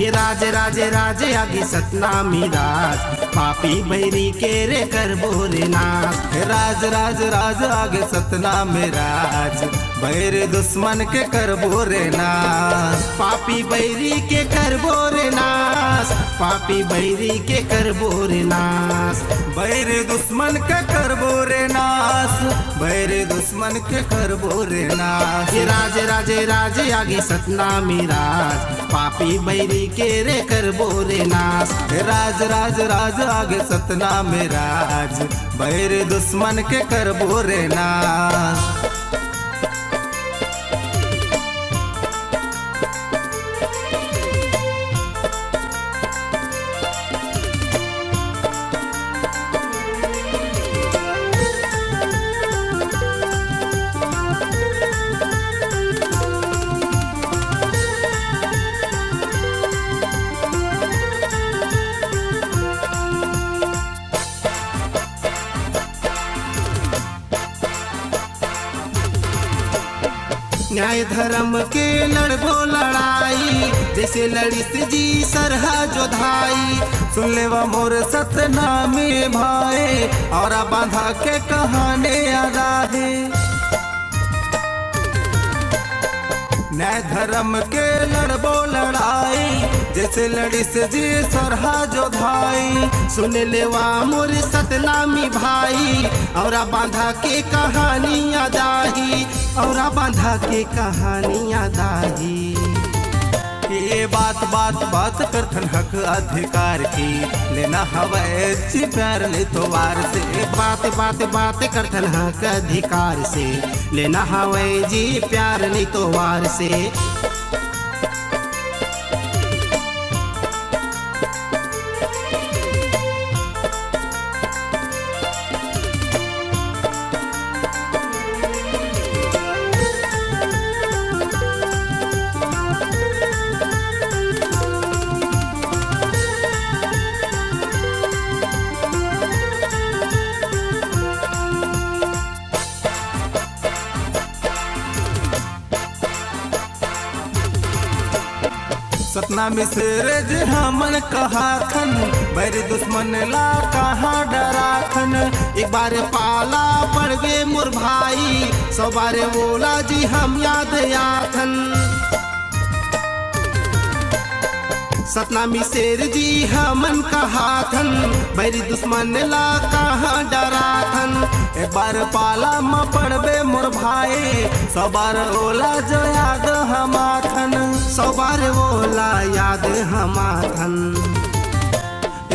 ये राज राज राज आगे सतनामी राज पापी बैरी के रे करबो रे नाश। राज राज राज आगे सतनामी राज बैर दुश्मन के करबो रे नाश। पापी बैरी के करबो रे नाश पापी बैरी के करबो रे नाश। बैर दुश्मन के करबो रे नाश बैर दुश्मन के करबो रे नाश। ये राज राज राज आगे सतनामी राज पापी बैरी के रे करबो रे नाश। राज राज राज आगे सतनामी राज बैर दुश्मन के करबो रे नाश। न्याय धर्म के लड़बो लड़ाई जैसे लड़ित जी सरहा जोधाई। सुन ले वा मोर सतनामी भाई और बांधा के कहानी आदा है। न्याय धर्म के लड़बो लड़ाई जैसे लड़ी से जी सरहा जोधाई। सुन लेवा मोर सतनामी भाई और बांधा के कहानियाँ दाही और बांधा के कहानियाँ दाही। ये बात बात बात करथन हक अधिकार की लेना हवे जी प्यार ले तो वार से। बात बात बात करथन हक अधिकार से लेना हवे जी प्यार नहीं तो वार से। सतनामी से रे हमन कहा थन बैर दुश्मन ला कहाँ डरा थन। एक बार पाला पड़ गए मोर भाई 100 बार बोला जी हम याद आथन। सतनामी शेर जी हमन कहा थन बैरी दुश्मन ला कहाँ डरा थन। एक बार पाला म पड़बे मोर भाई 100 बार ओला जो याद हमाथन। 100 बार ओला याद हमाथन।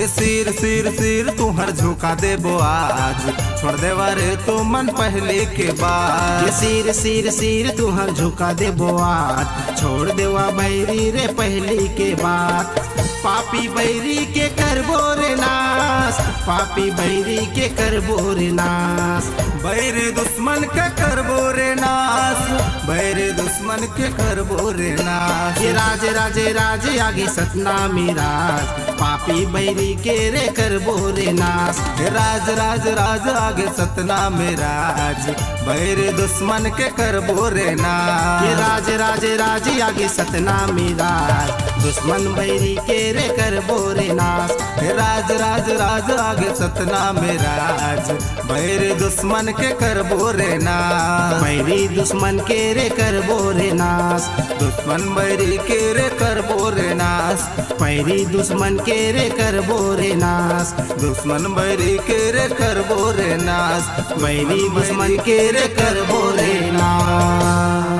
सिर सिर सिर तुहर झुका देबो आज छोड़ देवा रे तो मन पहले के बाद। सिर सिर सिर तुहर झुका देबो आज छोड़ देवा बैरी रे पहली के बात। पापी बैरी के करबो रे नाश पापी बैरी के करबो रे नाश। बैर दुश्मन के करबो रे नाश बैर दुश्मन के करबो रे नाश। ये राज राज राज आगे सतनामी राज पापी बैरी के रे करबो रे नाश। राज राज राज आगे सतनामी राज बैर दुश्मन के करबो रे नाश। ये राज राज राज आगे सतनामी राज दुश्मन बैरी के रे करबो रे नाश। राज राज राज आगे सतनामी राज बैर दुश्मन के करबो रे नाश। बैरी दुश्मन के रे करबो रे नाश। दुश्मन बैरी के रे करबो रे नाश। बैरी दुश्मन के रे करबो रे नाश। दुश्मन बैरी के रे करबो रे नाश। बैरी दुश्मन के रे करबो रे नाश।